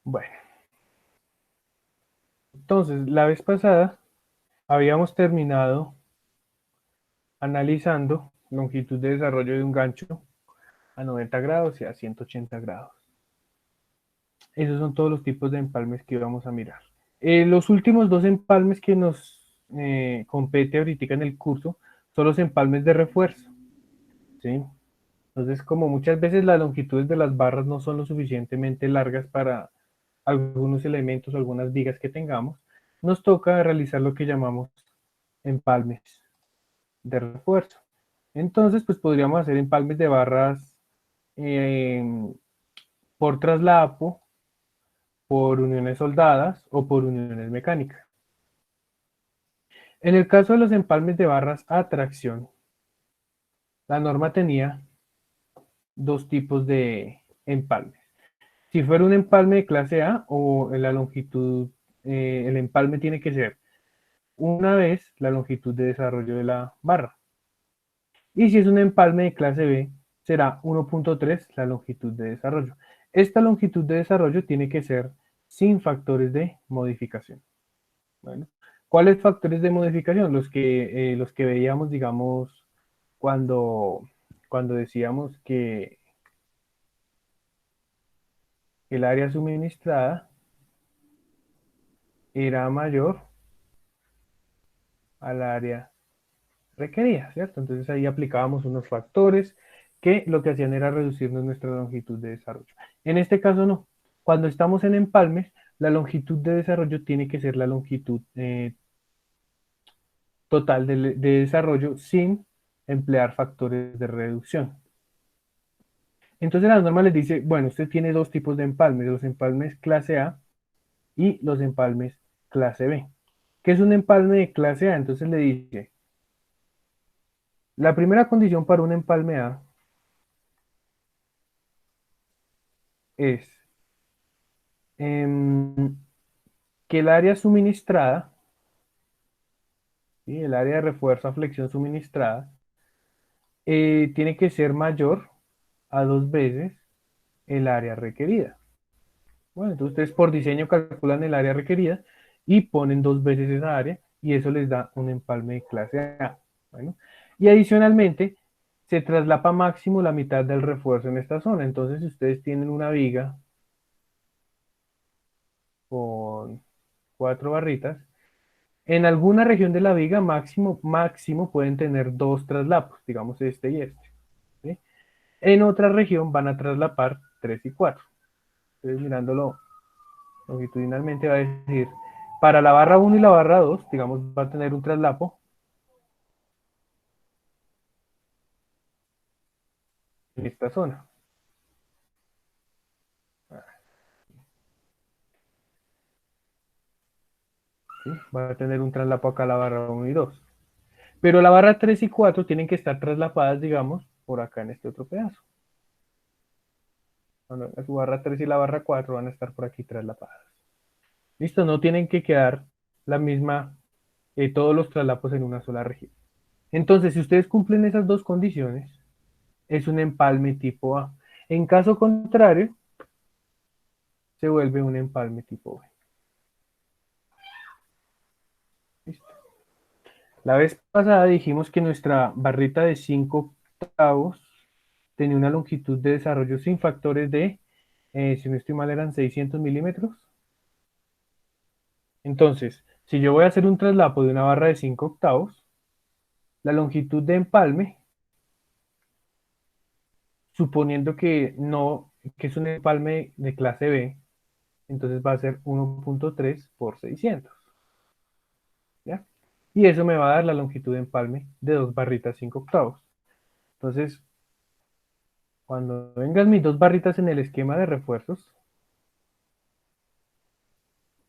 Bueno, entonces la vez pasada habíamos terminado analizando longitud de desarrollo de un gancho a 90 grados y a 180 grados. Esos son todos los tipos de empalmes que vamos a mirar. Los últimos dos empalmes que nos compete ahorita en el curso son los empalmes de refuerzo, ¿sí? Entonces, como muchas veces las longitudes de las barras no son lo suficientemente largas para algunos elementos o algunas vigas que tengamos, nos toca realizar lo que llamamos empalmes de refuerzo. Entonces, pues podríamos hacer empalmes de barras eh, por traslapo, por uniones soldadas o por uniones mecánicas. En el caso de los empalmes de barras a tracción, la norma tenía dos tipos de empalmes. Si fuera un empalme de clase A o en la longitud, el empalme tiene que ser una vez la longitud de desarrollo de la barra. Y si es un empalme de clase B, será 1.3 la longitud de desarrollo. Esta longitud de desarrollo tiene que ser sin factores de modificación. Bueno, ¿cuáles factores de modificación? Los que veíamos, digamos, cuando decíamos que el área suministrada era mayor al área requerida, ¿cierto? Entonces ahí aplicábamos unos factores que lo que hacían era reducirnos nuestra longitud de desarrollo. En este caso no. Cuando estamos en empalmes, la longitud de desarrollo tiene que ser la longitud total de desarrollo sin emplear factores de reducción. Entonces la norma les dice, bueno, usted tiene dos tipos de empalmes, los empalmes clase A y los empalmes clase B. ¿Qué es un empalme de clase A? Entonces le dice, la primera condición para un empalme A es que el área suministrada, ¿sí? El área de refuerzo a flexión suministrada, tiene que ser mayor a 2 veces el área requerida. Bueno, entonces ustedes por diseño calculan el área requerida y ponen 2 veces esa área y eso les da un empalme de clase A. Bueno, y adicionalmente se traslapa máximo la mitad del refuerzo en esta zona. Entonces, si ustedes tienen una viga con 4 barritas, en alguna región de la viga máximo pueden tener dos traslapos, digamos este y este. ¿Sí? En otra región van a traslapar 3 y 4. Entonces, mirándolo longitudinalmente va a decir, para la barra 1 y la barra 2, digamos, va a tener un traslapo en esta zona. ¿Sí? Va a tener un traslapo acá la barra 1 y 2. Pero la barra 3 y 4 tienen que estar traslapadas, digamos, por acá en este otro pedazo. Bueno, su barra 3 y la barra 4 van a estar por aquí traslapadas. Listo, no tienen que quedar la misma, todos los traslapos en una sola región. Entonces, si ustedes cumplen esas dos condiciones, es un empalme tipo A. En caso contrario, se vuelve un empalme tipo B. ¿Listo? La vez pasada dijimos que nuestra barrita de 5 octavos tenía una longitud de desarrollo sin factores de, si no estoy mal, eran 600 milímetros. Entonces, si yo voy a hacer un traslapo de una barra de 5 octavos, la longitud de empalme, suponiendo que no, que es un empalme de clase B, entonces va a ser 1.3 por 600. ¿Ya? Y eso me va a dar la longitud de empalme de dos barritas 5 octavos. Entonces, cuando vengan mis dos barritas en el esquema de refuerzos,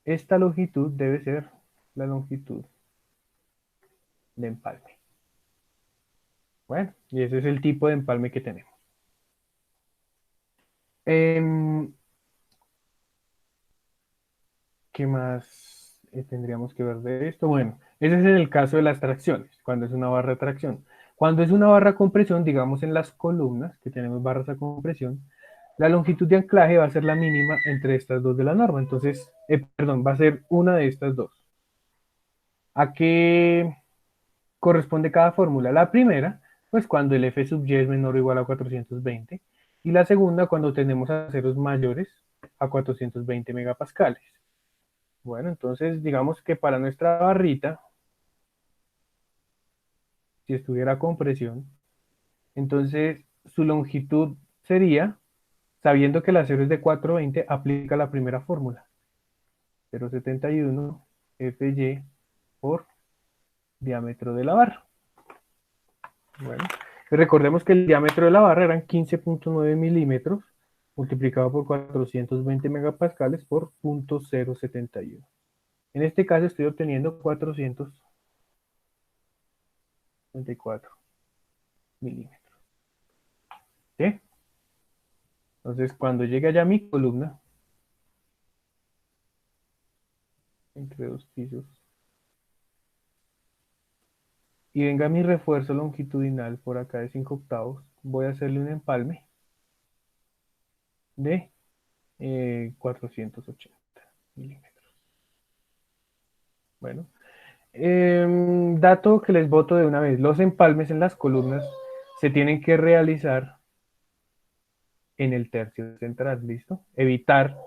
esta longitud debe ser la longitud de empalme. Bueno, y ese es el tipo de empalme que tenemos. ¿Qué más tendríamos que ver de esto? Bueno, ese es en el caso de las tracciones, cuando es una barra de tracción. Cuando es una barra a compresión, digamos en las columnas, que tenemos barras a compresión, La longitud de anclaje va a ser la mínima entre estas dos de la norma. Entonces, perdón, va a ser una de estas dos. ¿A qué corresponde cada fórmula? La primera, pues cuando el F sub y es menor o igual a 420. Y la segunda, cuando tenemos a ceros mayores a 420 megapascales. Bueno, entonces digamos que para nuestra barrita, si estuviera con presión, entonces su longitud sería, sabiendo que la cero es de 420, aplica la primera fórmula. 0,71 FY por diámetro de la barra. Bueno, recordemos que el diámetro de la barra eran 15.9 milímetros multiplicado por 420 megapascales por 0.071. En este caso estoy obteniendo 424 milímetros. ¿Sí? Entonces, cuando llegue allá mi columna, entre dos pisos, y venga mi refuerzo longitudinal por acá de 5 octavos, voy a hacerle un empalme de 480 milímetros. Bueno, dato que les boto de una vez, los empalmes en las columnas se tienen que realizar en el tercio central, ¿listo? Evitar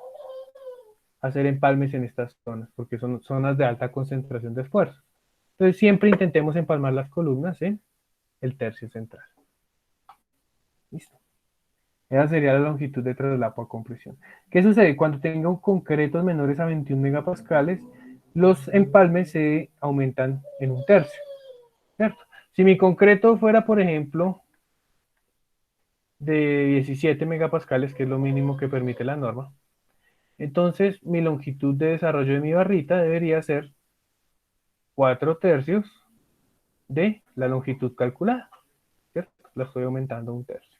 hacer empalmes en estas zonas, porque son zonas de alta concentración de esfuerzo. Entonces siempre intentemos empalmar las columnas en el tercio central. ¿Listo? Esa sería la longitud de traslapo a compresión. ¿Qué sucede? Cuando tengo concretos menores a 21 megapascales, los empalmes se aumentan en un tercio, ¿cierto? Si mi concreto fuera, por ejemplo, de 17 megapascales, que es lo mínimo que permite la norma, entonces mi longitud de desarrollo de mi barrita debería ser 4 tercios de la longitud calculada, ¿cierto? La estoy aumentando un tercio.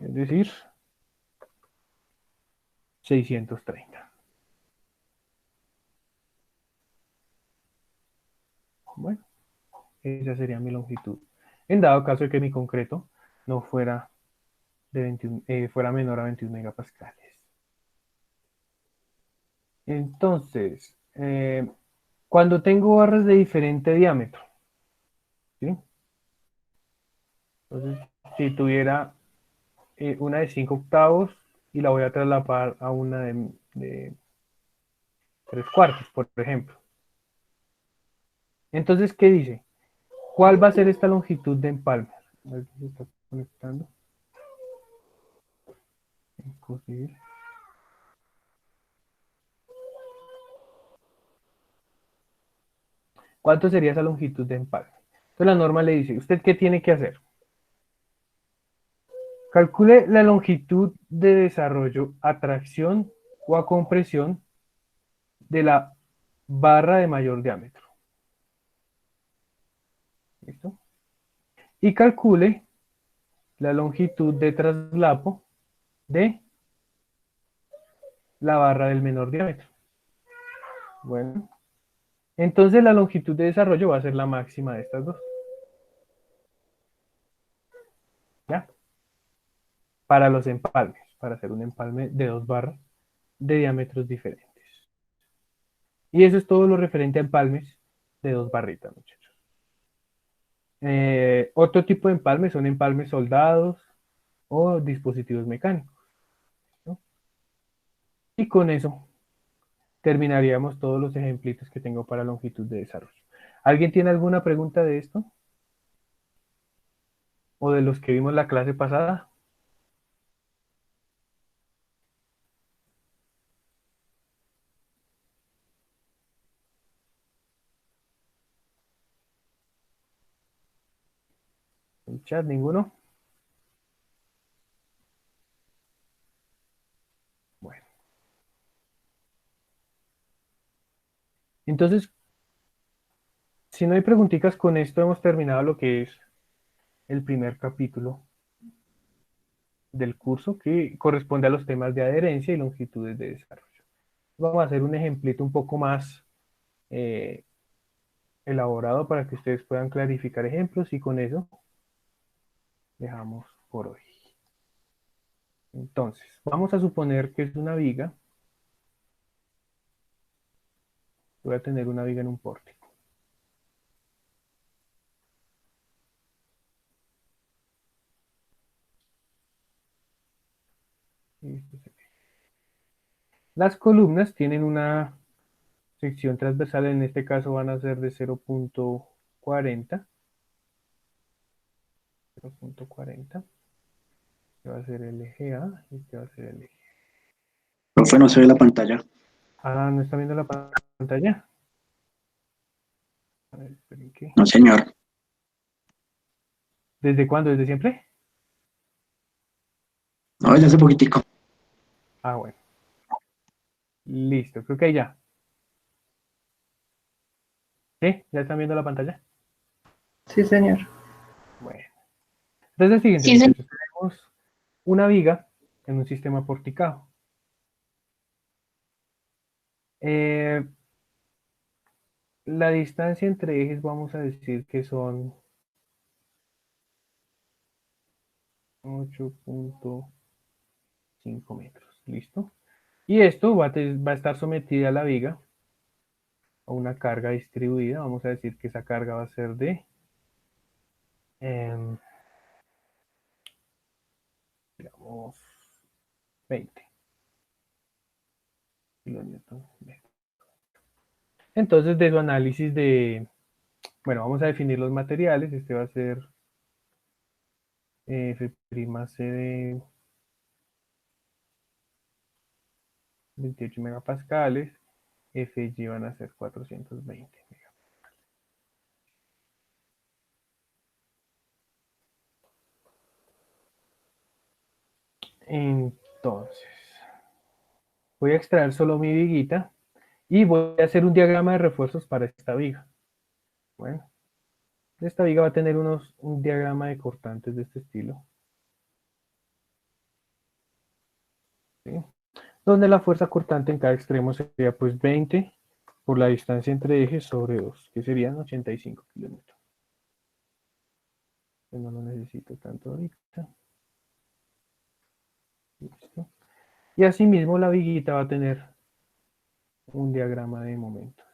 Es decir, 630. Bueno, esa sería mi longitud. En dado caso de que mi concreto no fuera, de 21, fuera menor a 21 megapascales. Entonces, cuando tengo barras de diferente diámetro, ¿sí? Entonces, si tuviera una de 5 octavos y la voy a trasladar a una de 3 cuartos, por ejemplo. Entonces, ¿qué dice? ¿Cuál va a ser esta longitud de empalme? A ver si se está conectando. Imposible. ¿Cuánto sería esa longitud de empalme? Entonces la norma le dice, ¿usted qué tiene que hacer? Calcule la longitud de desarrollo a tracción o a compresión de la barra de mayor diámetro. ¿Listo? Y calcule la longitud de traslapo de la barra del menor diámetro. Bueno, entonces la longitud de desarrollo va a ser la máxima de estas dos. ¿Ya? Para los empalmes, para hacer un empalme de dos barras de diámetros diferentes. Y eso es todo lo referente a empalmes de dos barritas, muchachos. Otro tipo de empalmes son empalmes soldados o dispositivos mecánicos, ¿no? Y con eso terminaríamos todos los ejemplitos que tengo para longitud de desarrollo. ¿Alguien tiene alguna pregunta de esto? ¿O de los que vimos la clase pasada? ¿En chat ninguno? Bueno, entonces, si no hay preguntitas, con esto hemos terminado lo que es el primer capítulo del curso que corresponde a los temas de adherencia y longitudes de desarrollo. Vamos a hacer un ejemplito un poco más eh, elaborado para que ustedes puedan clarificar ejemplos y con eso dejamos por hoy. Entonces, vamos a suponer que es una viga. Voy a tener una viga en un pórtico. Las columnas tienen una sección transversal, en este caso van a ser de 0.40. 0.40. Este va a ser el eje A y este va a ser el eje. Profe, no se ve la pantalla. Ah, ¿no está viendo la pantalla? A ver, esperen que. No, señor. ¿Desde cuándo? ¿Desde siempre? No, desde hace poquitico. Ah, bueno. Listo, creo que ahí ya. ¿Sí? ¿Ya están viendo la pantalla? Sí, señor. Bueno. Entonces, el siguiente, Sí, señor. muchachos, tenemos una viga en un sistema porticado. Eh, la distancia entre ejes vamos a decir que son 8.5 metros. ¿Listo? Y esto va a estar sometida a la viga a una carga distribuida. Vamos a decir que esa carga va a ser de, digamos, 20 kilonewton. Entonces, de su análisis de, bueno, vamos a definir los materiales. Este va a ser F'C de 28 megapascales, Fg van a ser 420. Entonces, voy a extraer solo mi viguita y voy a hacer un diagrama de refuerzos para esta viga. Bueno, esta viga va a tener un diagrama de cortantes de este estilo, ¿sí? Donde la fuerza cortante en cada extremo sería pues 20 por la distancia entre ejes sobre 2, que serían 85 kilómetros. No lo necesito tanto ahorita. Listo. Y asimismo la viguita va a tener un diagrama de momentos.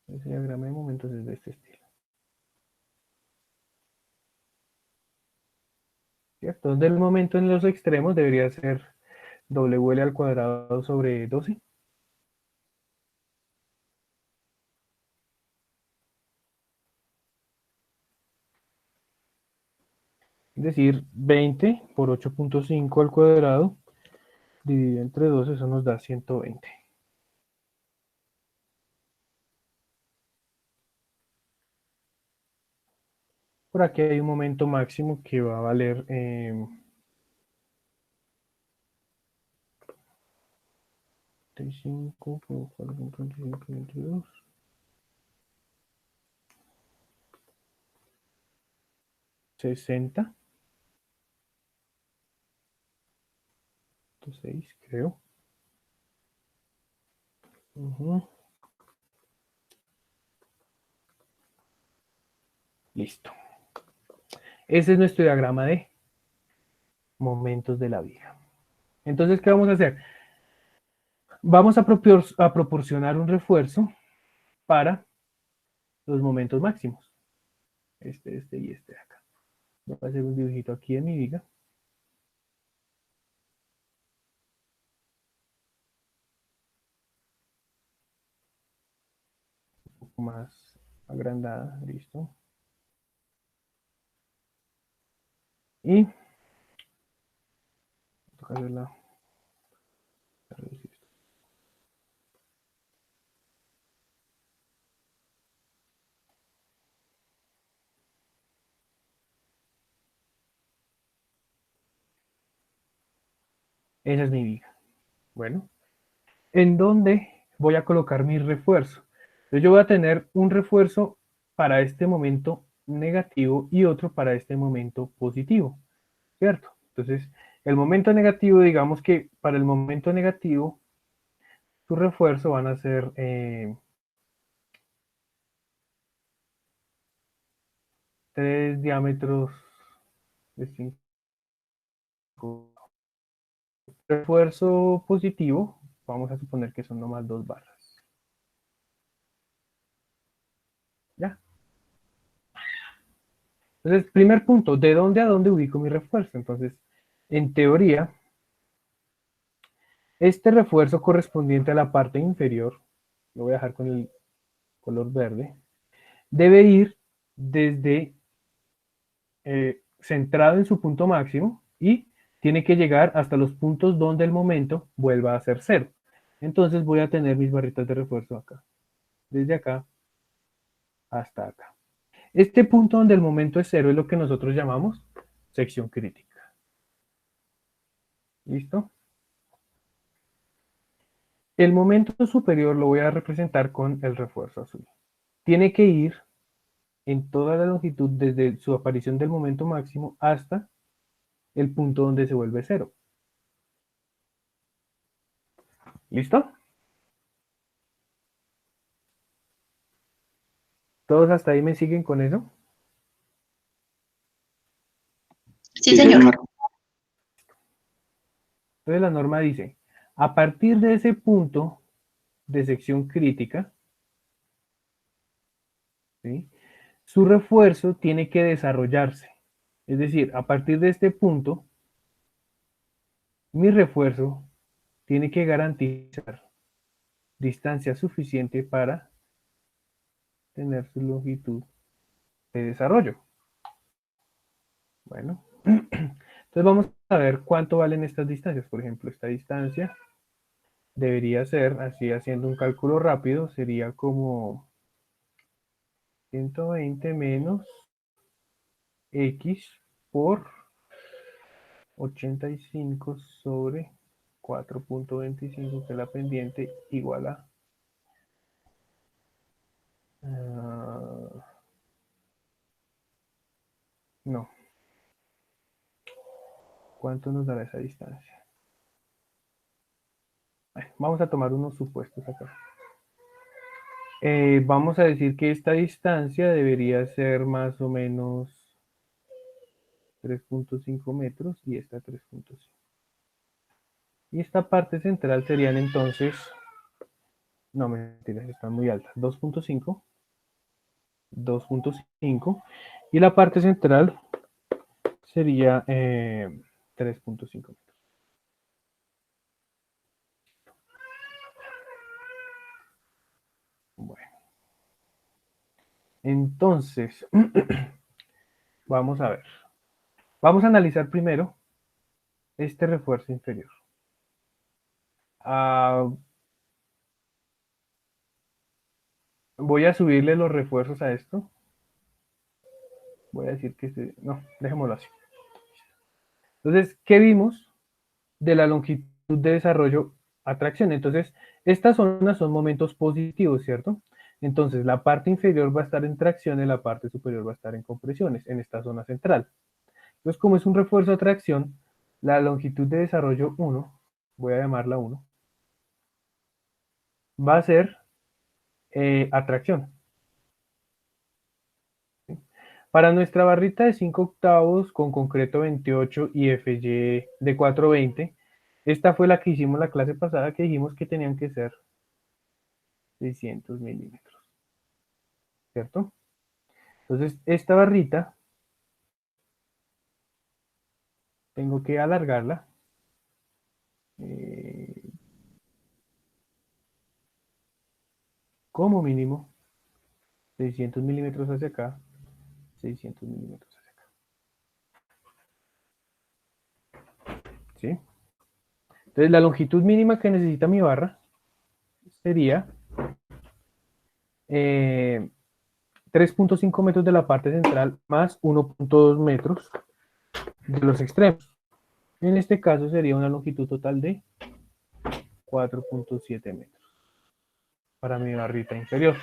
Ese diagrama de momentos es de este estilo, ¿cierto? Donde el momento en los extremos debería ser WL al cuadrado sobre 12. Es decir, 20 por 8.5 al cuadrado dividido entre 12, eso nos da 120. Por aquí hay un momento máximo que va a valer 35 por 4.5 60, 6 creo. Listo. Ese es nuestro diagrama de momentos de la viga. Entonces, ¿qué vamos a hacer? Vamos a proporcionar un refuerzo para los momentos máximos. Este y este de acá. Voy a hacer un dibujito aquí en mi viga. Un poco más agrandada, listo. Y toca hacerla. Esa es mi viga. Bueno, ¿en dónde voy a colocar mi refuerzo? Entonces yo voy a tener un refuerzo para este momento negativo y otro para este momento positivo, ¿cierto? Entonces, el momento negativo, digamos que para el momento negativo, su refuerzo van a ser 3 diámetros de Refuerzo positivo, vamos a suponer que son nomás 2 barras. ¿Ya? Entonces, primer punto, ¿de dónde a dónde ubico mi refuerzo? Entonces, en teoría, este refuerzo correspondiente a la parte inferior, lo voy a dejar con el color verde, debe ir desde centrado en su punto máximo y tiene que llegar hasta los puntos donde el momento vuelva a ser cero. Entonces voy a tener mis barritas de refuerzo acá, desde acá hasta acá. Este punto donde el momento es cero es lo que nosotros llamamos sección crítica. ¿Listo? El momento superior lo voy a representar con el refuerzo azul. Tiene que ir en toda la longitud desde su aparición del momento máximo hasta el punto donde se vuelve cero. ¿Listo? ¿Todos hasta ahí me siguen con eso? Sí, señor. Entonces la norma dice, a partir de ese punto de sección crítica, ¿sí?, su refuerzo tiene que desarrollarse. Es decir, a partir de este punto, mi refuerzo tiene que garantizar distancia suficiente para tener su longitud de desarrollo. Bueno, entonces vamos a ver cuánto valen estas distancias. Por ejemplo, esta distancia debería ser, así haciendo un cálculo rápido, sería como 120 menos x por 85 sobre 4.25, que es la pendiente, igual a... no. ¿Cuánto nos dará esa distancia? Vamos a tomar unos supuestos acá. Vamos a decir que esta distancia debería ser más o menos 3.5 metros y esta 3.5. Y esta parte central serían entonces, no mentiras, están muy altas, 2.5, 2.5, y la parte central sería 3.5 metros. Bueno, entonces, vamos a ver. Vamos a analizar primero este refuerzo inferior. Voy a subirle los refuerzos a esto. Voy a decir que no, dejémoslo así. Entonces, ¿qué vimos de la longitud de desarrollo a tracción? Entonces, estas zonas son momentos positivos, ¿cierto? Entonces, la parte inferior va a estar en tracción y la parte superior va a estar en compresiones, en esta zona central. Entonces, como es un refuerzo a tracción, la longitud de desarrollo 1, voy a llamarla 1, va a ser atracción. Para nuestra barrita de 5 octavos con concreto 28 y FY de 420, esta fue la que hicimos la clase pasada, que dijimos que tenían que ser 600 milímetros, ¿cierto? Entonces, esta barrita tengo que alargarla como mínimo 600 milímetros hacia acá, 600 milímetros hacia acá, ¿sí? Entonces, la longitud mínima que necesita mi barra sería 3.5 metros de la parte central más 1.2 metros de los extremos. En este caso sería una longitud total de 4.7 metros para mi barrita inferior.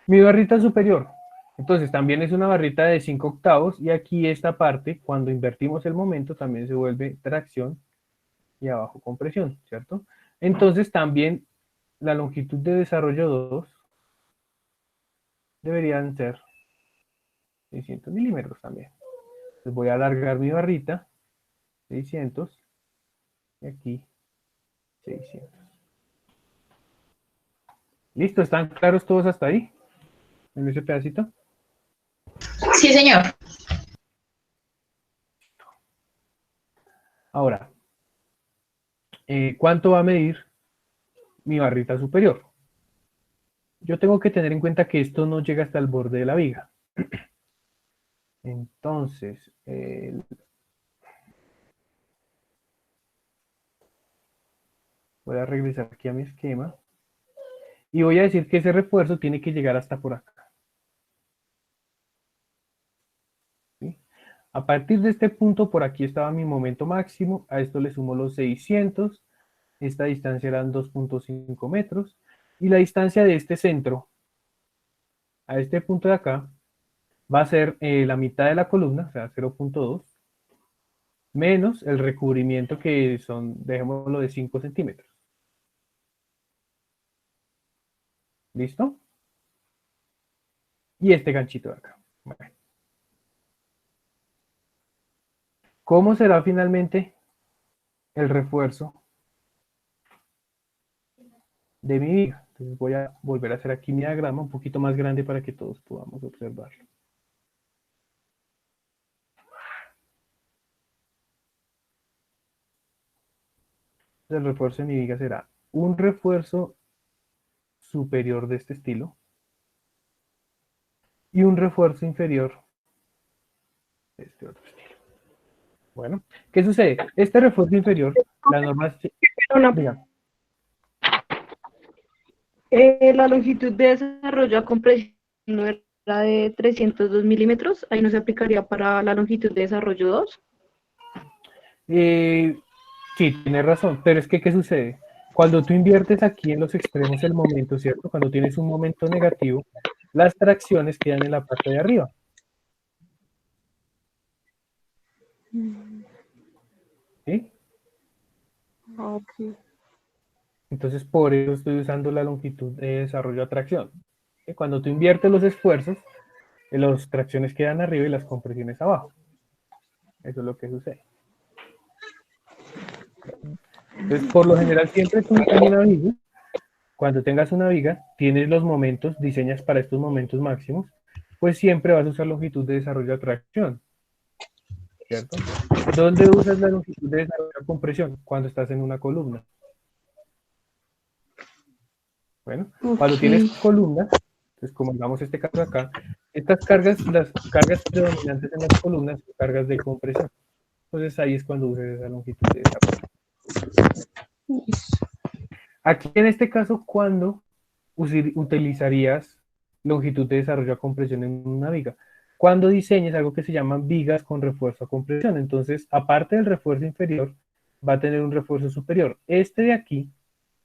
Mi barrita superior, entonces también es una barrita de 5 octavos y aquí esta parte, cuando invertimos el momento, también se vuelve tracción y abajo compresión, ¿cierto? Entonces también la longitud de desarrollo 2 deberían ser 600 milímetros también. Entonces voy a alargar mi barrita 600, y aquí 600. ¿Listo? ¿Están claros todos hasta ahí? En ese pedacito. Sí, señor. Ahora, ¿cuánto va a medir mi barrita superior? Yo tengo que tener en cuenta que esto no llega hasta el borde de la viga. Entonces, voy a regresar aquí a mi esquema y voy a decir que ese refuerzo tiene que llegar hasta por acá. ¿Sí? A partir de este punto, por aquí estaba mi momento máximo, a esto le sumo los 600, esta distancia eran 2.5 metros, y la distancia de este centro a este punto de acá va a ser la mitad de la columna, o sea, 0.2, menos el recubrimiento que son, dejémoslo de 5 centímetros. ¿Listo? Y este ganchito de acá. Bueno. ¿Cómo será finalmente el refuerzo de mi viga? Entonces voy a volver a hacer aquí mi diagrama un poquito más grande para que todos podamos observarlo. El refuerzo de mi viga será un refuerzo superior de este estilo y un refuerzo inferior de este otro estilo. Bueno, ¿qué sucede? Este refuerzo inferior, la norma... Diga. La longitud de desarrollo a compresión no era de 302 milímetros, ahí no se aplicaría para la longitud de desarrollo 2. Sí, tienes razón, pero es que ¿qué sucede? Cuando tú inviertes aquí en los extremos el momento, ¿cierto? Cuando tienes un momento negativo, las tracciones quedan en la parte de arriba. ¿Sí? Ok. Entonces, por eso estoy usando la longitud de desarrollo a tracción. ¿Sí? Cuando tú inviertes los esfuerzos, las tracciones quedan arriba y las compresiones abajo. Eso es lo que sucede. Entonces, por lo general, siempre tú en una viga, cuando tengas una viga, tienes los momentos, diseñas para estos momentos máximos, pues siempre vas a usar longitud de desarrollo a tracción, ¿cierto? ¿Dónde usas la longitud de desarrollo a compresión? Cuando estás en una columna. Bueno, cuando tienes Ok. columna, pues como digamos este caso acá, estas cargas, las cargas predominantes en las columnas son cargas de compresión. Entonces ahí es cuando usas esa longitud de desarrollo. Aquí en este caso, ¿cuándo utilizarías longitud de desarrollo a compresión en una viga? Cuando diseñes algo que se llaman vigas con refuerzo a compresión. Entonces, aparte del refuerzo inferior, va a tener un refuerzo superior. Este de aquí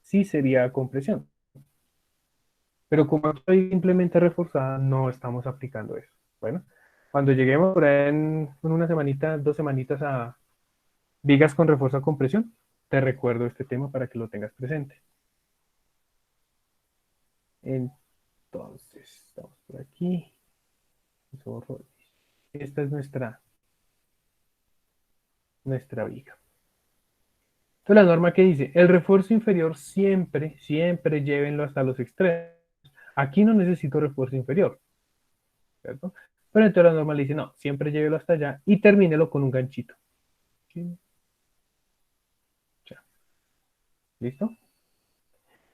sí sería a compresión. Pero como estoy simplemente reforzada, no estamos aplicando eso. Bueno, cuando lleguemos por ahí en una semanita, 2 semanitas a vigas con refuerzo a compresión, te recuerdo este tema para que lo tengas presente. Entonces, estamos por aquí. Esta es nuestra viga. Entonces la norma que dice, el refuerzo inferior siempre, siempre llévenlo hasta los extremos. Aquí no necesito refuerzo inferior, ¿cierto? Pero entonces la norma le dice, no, siempre llévelo hasta allá y termínelo con un ganchito. ¿Sí? Ya. ¿Listo?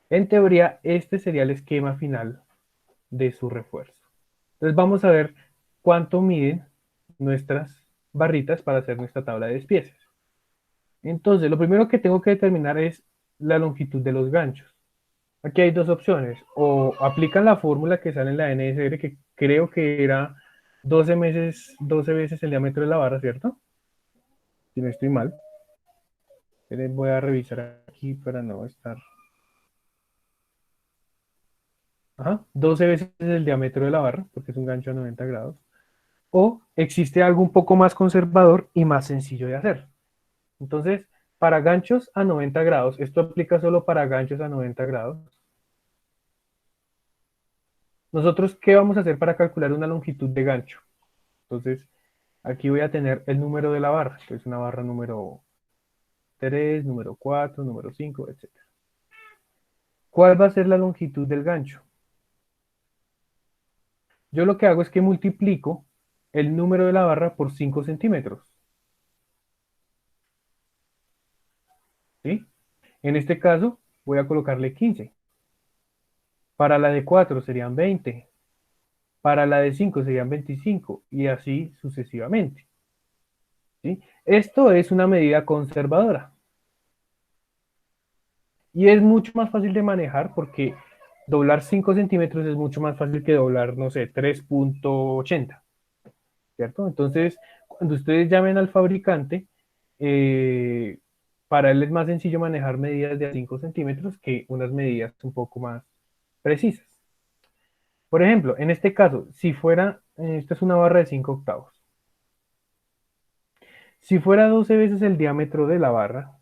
En teoría, este sería el esquema final de su refuerzo. Entonces vamos a ver cuánto miden nuestras barritas para hacer nuestra tabla de despieces. Entonces, lo primero que tengo que determinar es la longitud de los ganchos. Aquí hay dos opciones. O aplican la fórmula que sale en la NSR, que creo que era 12 veces el diámetro de la barra, ¿cierto? Si no estoy mal. Voy a revisar aquí para no estar... Ajá, 12 veces el diámetro de la barra, porque es un gancho a 90 grados. O existe algo un poco más conservador y más sencillo de hacer. Entonces, para ganchos a 90 grados, esto aplica solo para ganchos a 90 grados. Nosotros, ¿qué vamos a hacer para calcular una longitud de gancho? Entonces, Aquí voy a tener el número de la barra. Entonces una barra número 3, número 4, número 5, etcétera. ¿Cuál va a ser la longitud del gancho? Yo lo que hago es que multiplico el número de la barra por 5 centímetros. ¿Sí? En este caso voy a colocarle 15. Para la de 4 serían 20. Para la de 5 serían 25 y así sucesivamente. ¿Sí? Esto es una medida conservadora. Y es mucho más fácil de manejar porque doblar 5 centímetros es mucho más fácil que doblar, no sé, 3.80. ¿Cierto? Entonces, cuando ustedes llamen al fabricante, eh, para él es más sencillo manejar medidas de a 5 centímetros que unas medidas un poco más precisas. Por ejemplo, en este caso, si fuera, esta es una barra de 5 octavos. Si fuera 12 veces el diámetro de la barra,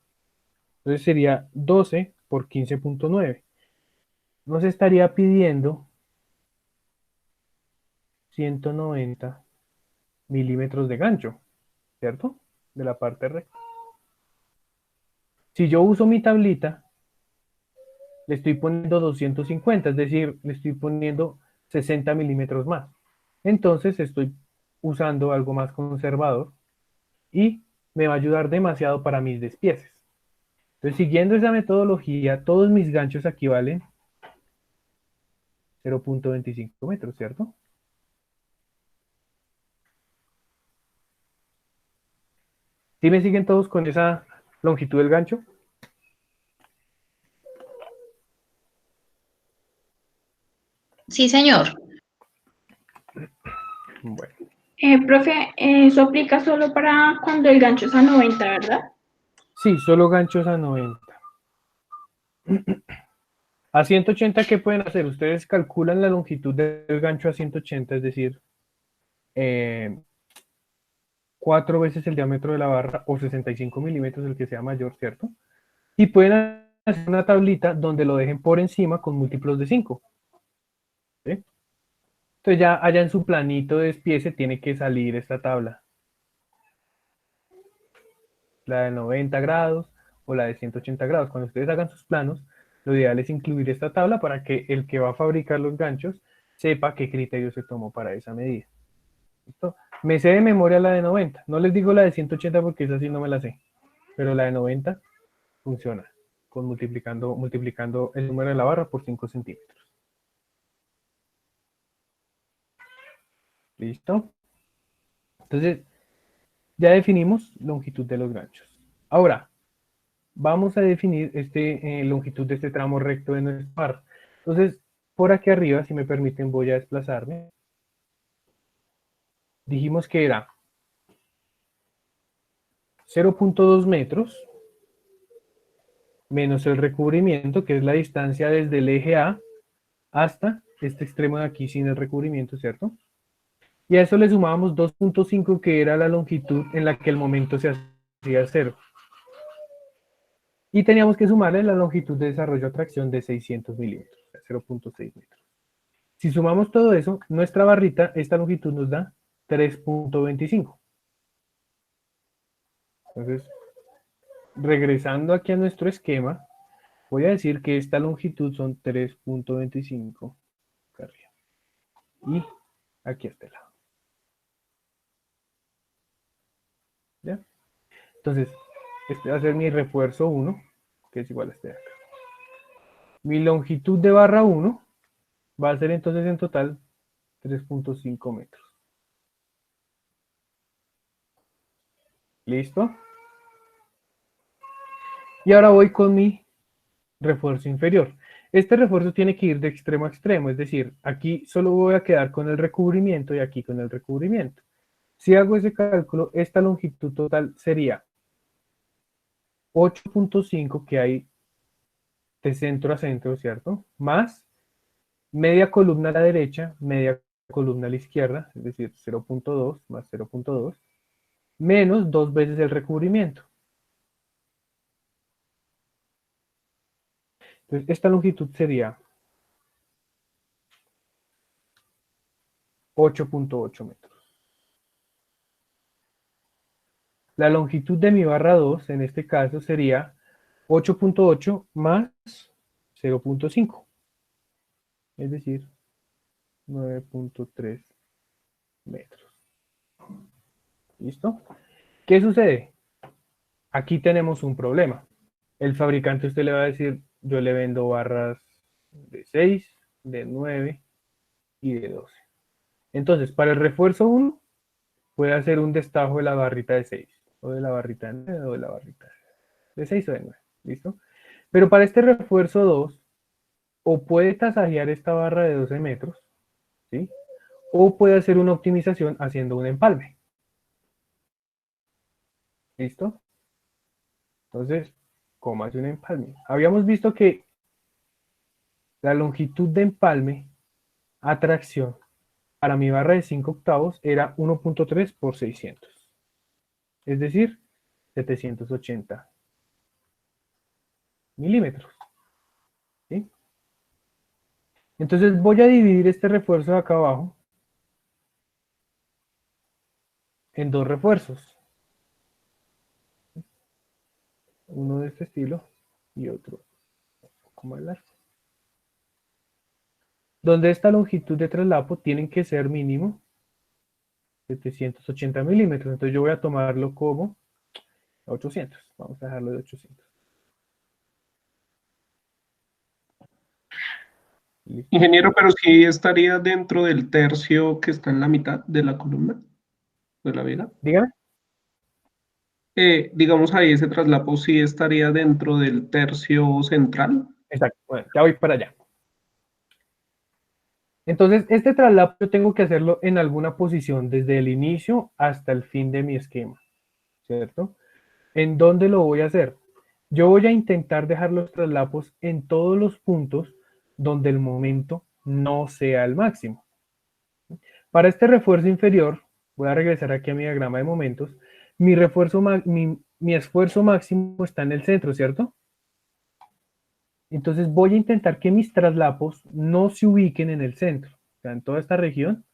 entonces sería 12 por 15.9. Nos estaría pidiendo 190 milímetros de gancho, ¿cierto? De la parte recta. Si yo uso mi tablita, le estoy poniendo 250, es decir, le estoy poniendo 60 milímetros más. Entonces estoy usando algo más conservador y me va a ayudar demasiado para mis despieces. Entonces, siguiendo esa metodología, todos mis ganchos aquí valen 0.25 metros, ¿cierto? ¿Sí me siguen todos con esa longitud del gancho? Sí, señor. Bueno, Profe, eso aplica solo para cuando el gancho es a 90, ¿verdad? sí, solo ganchos a 90. A 180, ¿qué pueden hacer? Ustedes calculan la longitud del gancho a 180, es decir, 4 veces el diámetro de la barra o 65 milímetros, el que sea mayor, ¿cierto? Y pueden hacer una tablita donde lo dejen por encima con múltiplos de 5. ¿Sí? Entonces ya allá en su planito de despiece tiene que salir esta tabla. La de 90 grados o la de 180 grados. Cuando ustedes hagan sus planos, lo ideal es incluir esta tabla para que el que va a fabricar los ganchos sepa qué criterio se tomó para esa medida. ¿Listo? Me sé de memoria la de 90. No les digo la de 180 porque esa sí no me la sé. Pero la de 90 funciona con multiplicando el número de la barra por 5 centímetros. ¿Listo? Entonces, ya definimos longitud de los ganchos. Ahora, vamos a definir longitud de este tramo recto de nuestra barra. Entonces, por aquí arriba, si me permiten, voy a desplazarme. Dijimos que era 0.2 metros menos el recubrimiento, que es la distancia desde el eje A hasta este extremo de aquí sin el recubrimiento, ¿cierto? Y a eso le sumábamos 2.5, que era la longitud en la que el momento se hacía cero. Y teníamos que sumarle la longitud de desarrollo a tracción de 600 milímetros, 0.6 metros. Si sumamos todo eso, nuestra barrita, esta longitud nos da 3.25. Entonces, regresando aquí a nuestro esquema, voy a decir que esta longitud son 3.25 acá arriba. Y aquí a este lado. ¿Ya? Entonces, este va a ser mi refuerzo 1, que es igual a este de acá. Mi longitud de barra 1 va a ser entonces en total 3.5 metros. ¿Listo? Y ahora voy con mi refuerzo inferior. Este refuerzo tiene que ir de extremo a extremo, es decir, aquí solo voy a quedar con el recubrimiento y aquí con el recubrimiento. Si hago ese cálculo, esta longitud total sería 8.5 que hay de centro a centro, ¿cierto? Más media columna a la derecha, media columna a la izquierda, es decir, 0.2 más 0.2, menos 2 veces el recubrimiento. Entonces, esta longitud sería 8.8 metros. La longitud de mi barra 2, en este caso, sería 8.8 más 0.5, es decir, 9.3 metros. ¿Listo? ¿Qué sucede? Aquí tenemos un problema. El fabricante, usted le va a decir, yo le vendo barras de 6, de 9 y de 12. Entonces, para el refuerzo 1, puede hacer un destajo de la barrita de 6, o de la barrita de 9, o de la barrita de 6 o de 9. ¿Listo? Pero para este refuerzo 2, o puede tasajear esta barra de 12 metros, ¿sí? O puede hacer una optimización haciendo un empalme. ¿Listo? Entonces, ¿cómo hace un empalme? Habíamos visto que la longitud de empalme a tracción para mi barra de 5 octavos era 1.3 por 600. Es decir, 780 milímetros. ¿Sí? Entonces voy a dividir este refuerzo de acá abajo en dos refuerzos. Uno de este estilo y otro como el largo. Donde esta longitud de traslapo tienen que ser mínimo 780 milímetros. Entonces yo voy a tomarlo como 800. Vamos a dejarlo de 800. ¿Listo? Ingeniero, pero sí estaría dentro del tercio que está en la mitad de la columna, de la viga. Dígame. Digamos ahí ese traslapo sí estaría dentro del tercio central. Exacto. Bueno, ya voy para allá. Entonces, este traslapo yo tengo que hacerlo en alguna posición desde el inicio hasta el fin de mi esquema, ¿cierto? ¿En dónde lo voy a hacer? Yo voy a intentar dejar los traslapos en todos los puntos donde el momento no sea el máximo. Para este refuerzo inferior, voy a regresar aquí a mi diagrama de momentos, mi esfuerzo máximo está en el centro, ¿cierto? Entonces voy a intentar que mis traslapos no se ubiquen en el centro. O sea, en toda esta región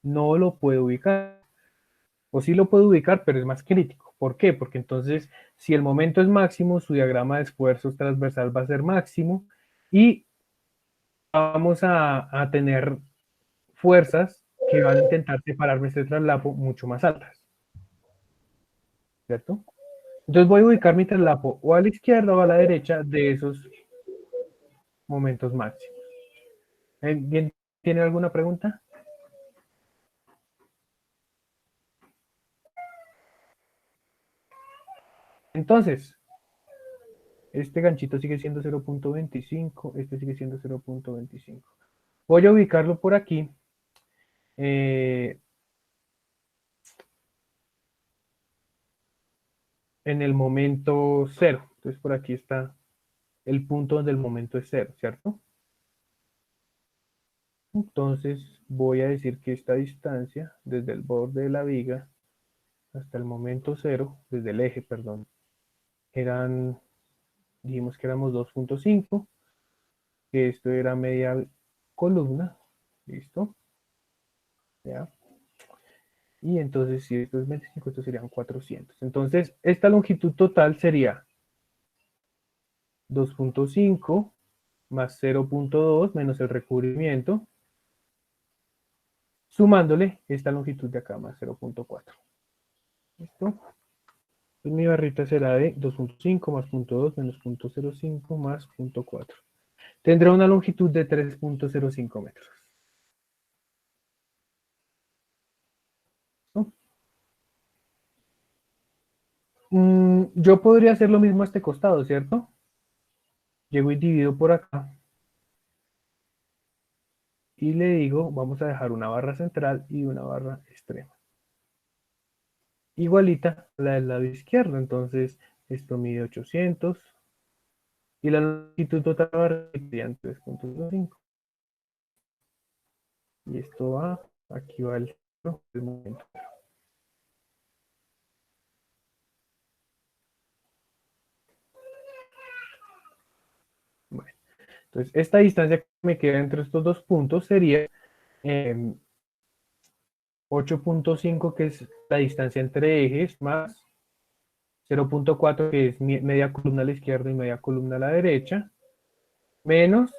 no lo puedo ubicar. O sí lo puedo ubicar, pero es más crítico. ¿Por qué? Porque entonces, si el momento es máximo, su diagrama de esfuerzos transversal va a ser máximo y vamos a tener fuerzas que van a intentar separarme este traslapo mucho más altas. ¿Cierto? Entonces voy a ubicar mi traslapo o a la izquierda o a la derecha de esos momentos máximos. ¿Bien? ¿Tiene alguna pregunta? Entonces, este ganchito sigue siendo 0.25, este sigue siendo 0.25. Voy a ubicarlo por aquí. En el momento 0. Entonces por aquí está el punto donde el momento es 0, ¿cierto? Entonces voy a decir que esta distancia desde el borde de la viga hasta el momento 0, desde el eje, perdón, dijimos que éramos 2.5, que esto era media columna, ¿listo? ¿Ya? Y entonces si esto es 25, esto serían 400. Entonces esta longitud total sería 2.5 más 0.2 menos el recubrimiento, sumándole esta longitud de acá más 0.4. ¿Listo? Entonces mi barrita será de 2.5 más 0.2 menos 0.05 más 0.4. Tendrá una longitud de 3.05 metros. ¿No? Yo podría hacer lo mismo a este costado, ¿cierto? Llego y divido por acá. Y le digo, vamos a dejar una barra central y una barra extrema. Igualita a la del lado izquierdo, entonces esto mide 800 y la longitud total sería 3.5. Y esto va, aquí va el momento. Bueno, entonces esta distancia que me queda entre estos dos puntos sería 8.5, que es la distancia entre ejes, más 0.4 que es media columna a la izquierda y media columna a la derecha, menos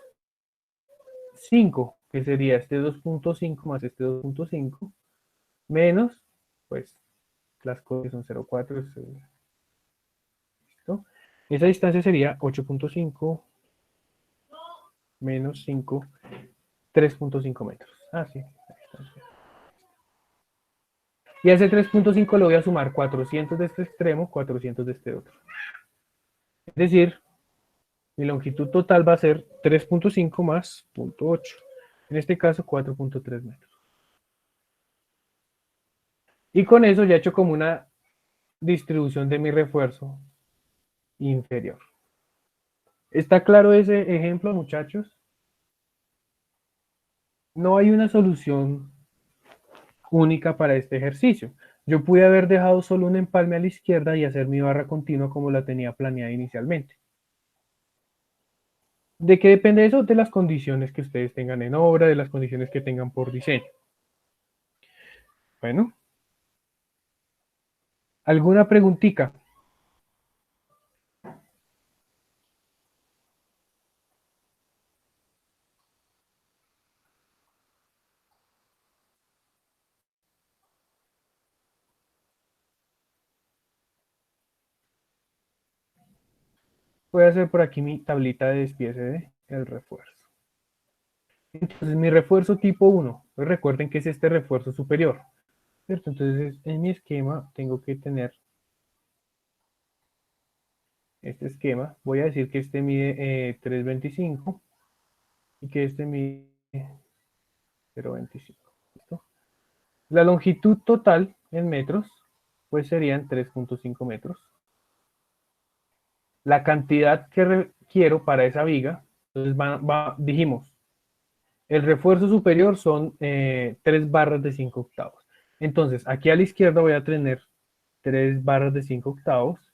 5, que sería este 2.5 más este 2.5, menos, pues, las cosas son 0.4, ¿listo? Esa distancia sería 8.5 menos 5, 3.5 metros. Ah, sí, la distancia. Y a ese 3.5 le voy a sumar 400 de este extremo, 400 de este otro. Es decir, mi longitud total va a ser 3.5 más 0.8. En este caso, 4.3 metros. Y con eso ya he hecho como una distribución de mi refuerzo inferior. ¿Está claro ese ejemplo, muchachos? No hay una solución única para este ejercicio. Yo pude haber dejado solo un empalme a la izquierda y hacer mi barra continua como la tenía planeada inicialmente. ¿De qué depende eso? De las condiciones que ustedes tengan en obra, de las condiciones que tengan por diseño. Bueno. ¿Alguna preguntita? Voy a hacer por aquí mi tablita de despiece del refuerzo. Entonces, mi refuerzo tipo 1, pues recuerden que es este refuerzo superior, ¿cierto? Entonces, en mi esquema tengo que tener este esquema. Voy a decir que este mide 3.25 y que este mide 0.25. ¿Listo? La longitud total en metros, pues serían 3.5 metros. La cantidad que requiero para esa viga, entonces dijimos, el refuerzo superior son 3 barras de 5 octavos. Entonces, aquí a la izquierda voy a tener 3 barras de 5 octavos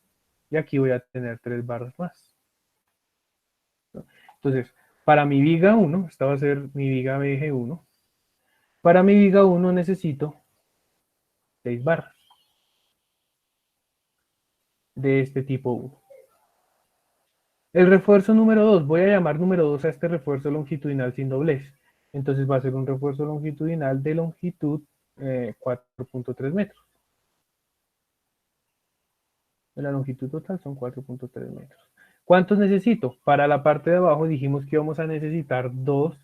y aquí voy a tener 3 barras más. Entonces, para mi viga 1, esta va a ser mi viga BG1, para mi viga 1 necesito 6 barras de este tipo 1. El refuerzo número 2, voy a llamar número 2 a este refuerzo longitudinal sin doblez. Entonces va a ser un refuerzo longitudinal de longitud 4.3 metros. La longitud total son 4.3 metros. ¿Cuántos necesito? Para la parte de abajo dijimos que íbamos a necesitar 2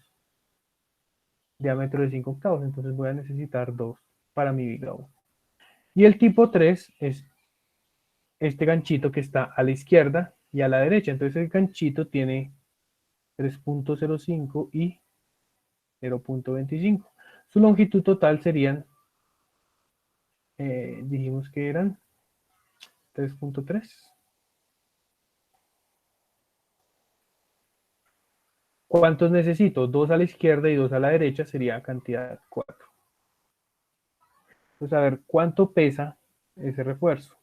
diámetros de 5 octavos. Entonces voy a necesitar 2 para mi viga 1. Y el tipo 3 es este ganchito que está a la izquierda y a la derecha. Entonces el ganchito tiene 3.05 y 0.25. Su longitud total serían, dijimos que eran 3.3. ¿Cuántos necesito? 2 a la izquierda y 2 a la derecha sería cantidad 4. Pues a ver, ¿cuánto pesa ese refuerzo?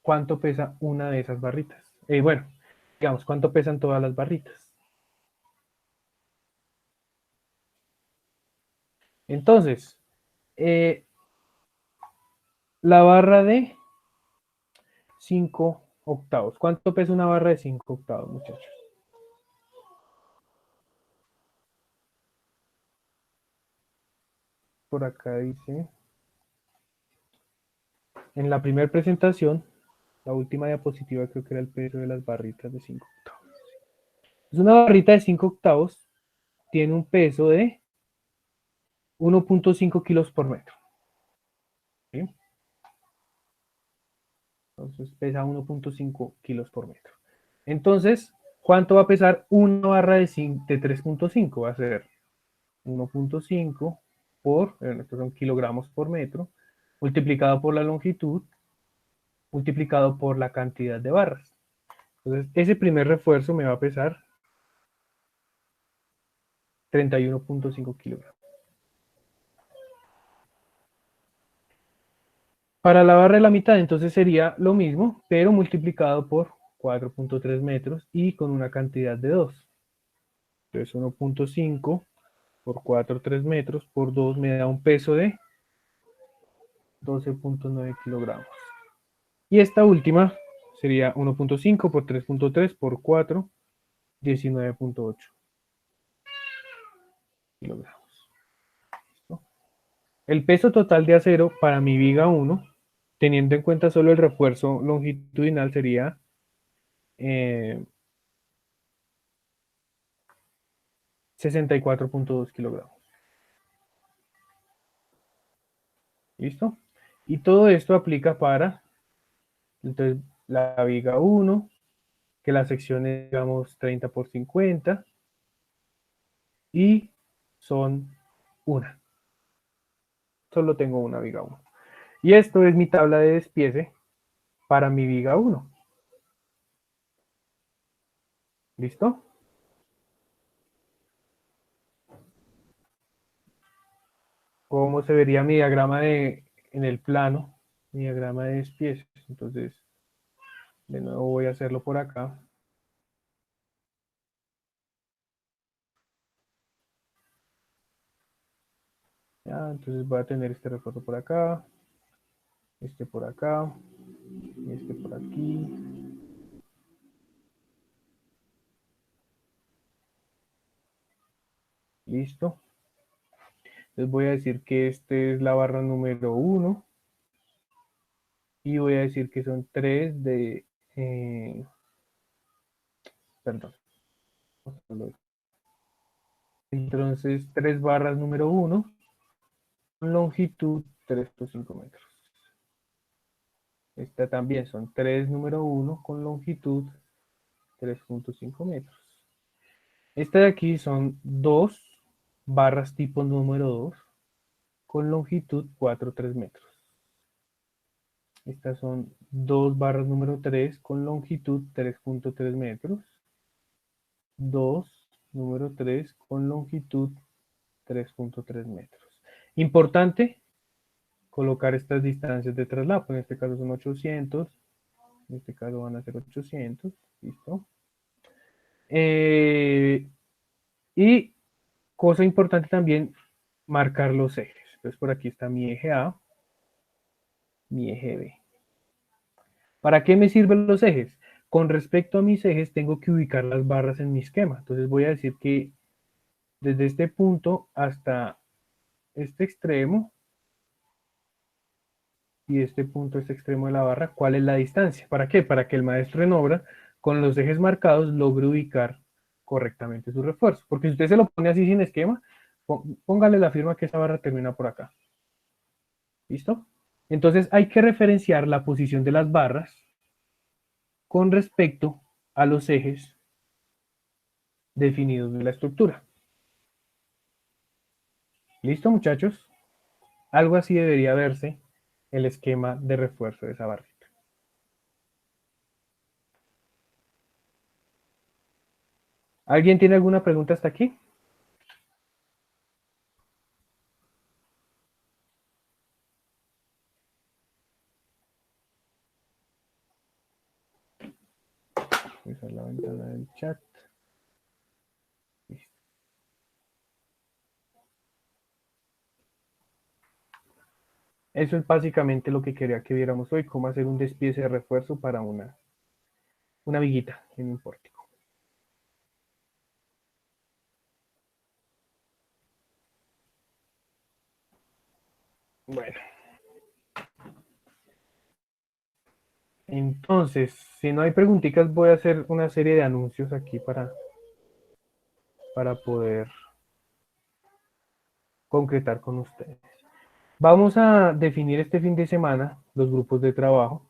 ¿Cuánto pesa una de esas barritas? Bueno, digamos, ¿cuánto pesan todas las barritas? Entonces, la barra de 5 octavos. ¿Cuánto pesa una barra de 5 octavos, muchachos? Por acá dice, en la primera presentación, la última diapositiva creo que era el peso de las barritas de 5 octavos. Es una barrita de 5 octavos, tiene un peso de 1.5 kilos por metro. ¿Sí? Entonces pesa 1.5 kilos por metro. Entonces, ¿cuánto va a pesar una barra de 3.5? Va a ser 1.5 por, estos son kilogramos por metro, multiplicado por la longitud, multiplicado por la cantidad de barras. Entonces, ese primer refuerzo me va a pesar 31.5 kilogramos. Para la barra de la mitad, entonces sería lo mismo, pero multiplicado por 4.3 metros y con una cantidad de 2. Entonces 1.5 por 4, 3 metros por 2 me da un peso de 12.9 kilogramos. Y esta última sería 1.5 por 3.3 por 4, 19.8 kilogramos. ¿Listo? El peso total de acero para mi viga 1, teniendo en cuenta solo el refuerzo longitudinal, sería 64.2 kilogramos. ¿Listo? Y todo esto aplica para, entonces, la viga 1, que la sección es, digamos, 30 por 50, y son una. Solo tengo una viga 1. Y esto es mi tabla de despiece para mi viga 1. ¿Listo? ¿Cómo se vería mi diagrama en el plano? Mi diagrama de despiece. Entonces, de nuevo voy a hacerlo por acá. Ya, entonces voy a tener este refuerzo por acá, este por acá, y este por aquí. Listo. Les voy a decir que este es la barra número 1. Y voy a decir que son 3 de... perdón. Entonces, 3 barras número 1, con longitud 3.5 metros. Esta también son 3 número 1, con longitud 3.5 metros. Esta de aquí son 2 barras tipo número 2, con longitud 4.3 metros. Estas son 2 barras número 3, con longitud 3.3 metros. 2 número 3, con longitud 3.3 metros. Importante colocar estas distancias de traslado. En este caso son 800. En este caso van a ser 800. ¿Listo? Y cosa importante también, marcar los ejes. Entonces por aquí está mi eje A, mi eje B. ¿Para qué me sirven los ejes? Con respecto a mis ejes tengo que ubicar las barras en mi esquema. Entonces voy a decir que desde este punto hasta este extremo y este punto, este extremo de la barra, ¿cuál es la distancia? ¿Para qué? Para que el maestro en obra, con los ejes marcados, logre ubicar correctamente su refuerzo. Porque si usted se lo pone así sin esquema, póngale la firma que esa barra termina por acá. ¿Listo? Entonces hay que referenciar la posición de las barras con respecto a los ejes definidos de la estructura. ¿Listo, muchachos? Algo así debería verse el esquema de refuerzo de esa barrita. ¿Alguien tiene alguna pregunta hasta aquí? Esa es la ventana del chat. Listo. Eso es básicamente lo que quería que viéramos hoy, cómo hacer un despiece de refuerzo para una viguita en un pórtico. Bueno. Entonces, si no hay preguntitas, voy a hacer una serie de anuncios aquí para poder concretar con ustedes. Vamos a definir este fin de semana los grupos de trabajo.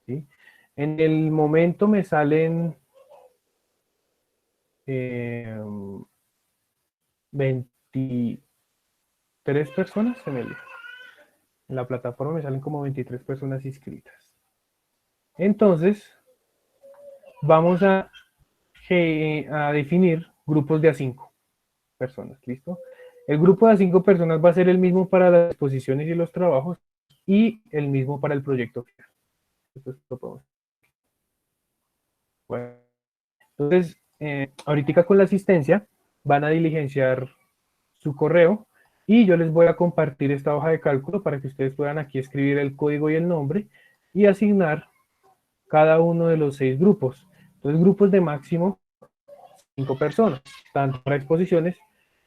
¿Sí? En el momento me salen 23 personas en la plataforma, me salen como 23 personas inscritas. Entonces, vamos a definir grupos de a 5 personas, ¿listo? El grupo de a 5 personas va a ser el mismo para las exposiciones y los trabajos y el mismo para el proyecto final. Bueno, entonces, ahorita con la asistencia van a diligenciar su correo Y yo les voy a compartir esta hoja de cálculo para que ustedes puedan aquí escribir el código y el nombre y asignar cada uno de los 6 grupos. Entonces, grupos de máximo 5 personas, tanto para exposiciones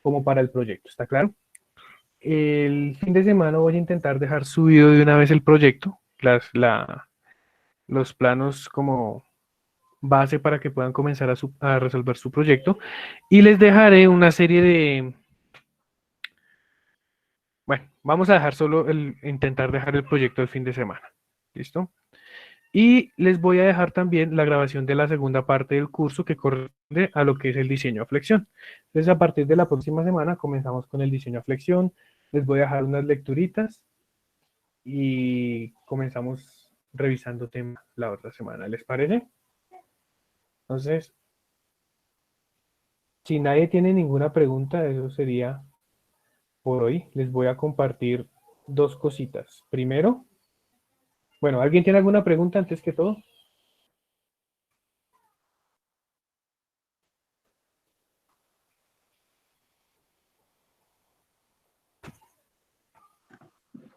como para el proyecto. ¿Está claro? El fin de semana voy a intentar dejar subido de una vez el proyecto, los planos como base para que puedan comenzar a resolver su proyecto. Y les dejaré una serie de... Bueno, vamos a dejar solo intentar dejar el proyecto el fin de semana. ¿Listo? Y les voy a dejar también la grabación de la segunda parte del curso que corresponde a lo que es el diseño a flexión. Entonces, a partir de la próxima semana comenzamos con el diseño a flexión. Les voy a dejar unas lecturitas y comenzamos revisando tema la otra semana. ¿Les parece? Entonces, si nadie tiene ninguna pregunta, eso sería por hoy. Les voy a compartir dos cositas. Primero, bueno, ¿alguien tiene alguna pregunta antes que todo?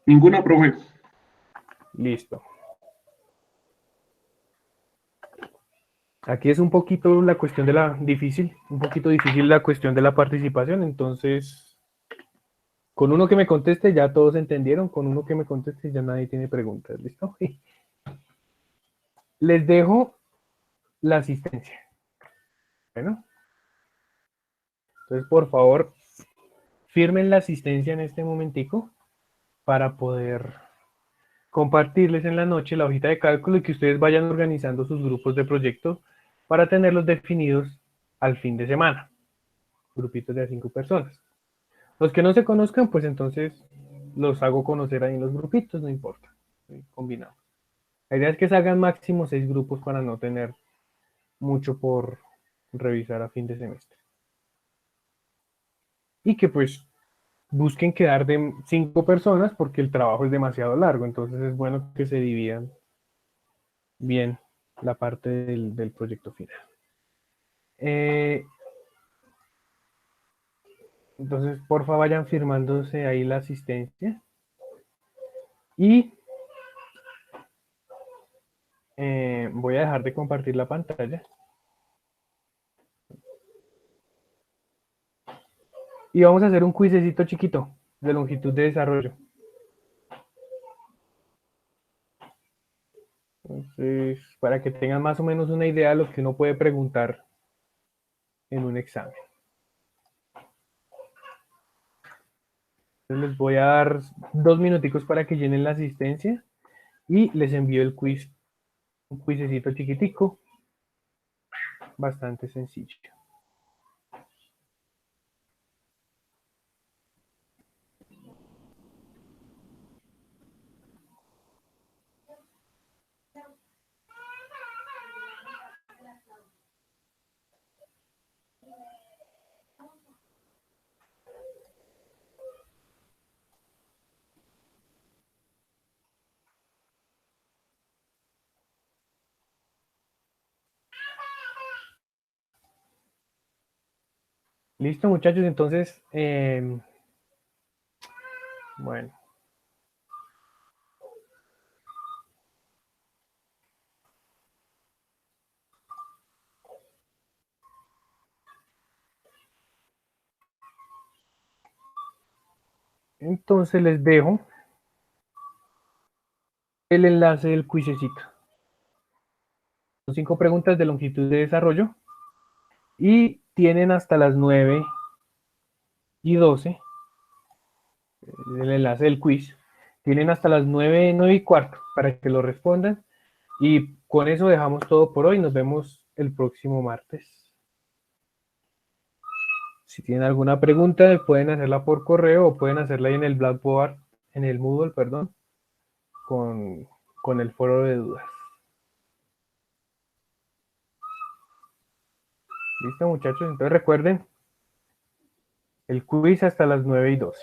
Ninguna, profe. Listo. Aquí es un poquito la cuestión de un poquito difícil la cuestión de la participación, entonces, con uno que me conteste ya todos entendieron, con uno que me conteste ya nadie tiene preguntas, ¿listo? Les dejo la asistencia. Bueno, entonces por favor, firmen la asistencia en este momentico para poder compartirles en la noche la hojita de cálculo y que ustedes vayan organizando sus grupos de proyecto para tenerlos definidos al fin de semana. Grupitos de 5 personas. Los que no se conozcan, pues entonces los hago conocer ahí en los grupitos, no importa. Combinado. La idea es que salgan máximo 6 grupos para no tener mucho por revisar a fin de semestre. Y que pues busquen quedar de 5 personas porque el trabajo es demasiado largo, entonces es bueno que se dividan bien la parte del proyecto final. Entonces, porfa, vayan firmándose ahí la asistencia. Y voy a dejar de compartir la pantalla. Y vamos a hacer un quizecito chiquito de longitud de desarrollo. Entonces, para que tengan más o menos una idea de lo que uno puede preguntar en un examen. Entonces les voy a dar 2 minuticos para que llenen la asistencia y les envío el quiz, un quizecito chiquitico, bastante sencillo. Listo, muchachos, entonces, bueno. Entonces les dejo el enlace del quizecito. Son 5 preguntas de longitud de desarrollo y tienen hasta las 9:12 el enlace del quiz. Tienen hasta las 9:15 para que lo respondan. Y con eso dejamos todo por hoy. Nos vemos el próximo martes. Si tienen alguna pregunta, pueden hacerla por correo o pueden hacerla ahí en el Blackboard, en el Moodle, perdón, con el foro de dudas. ¿Listo, muchachos? Entonces recuerden, el quiz hasta las 9:12.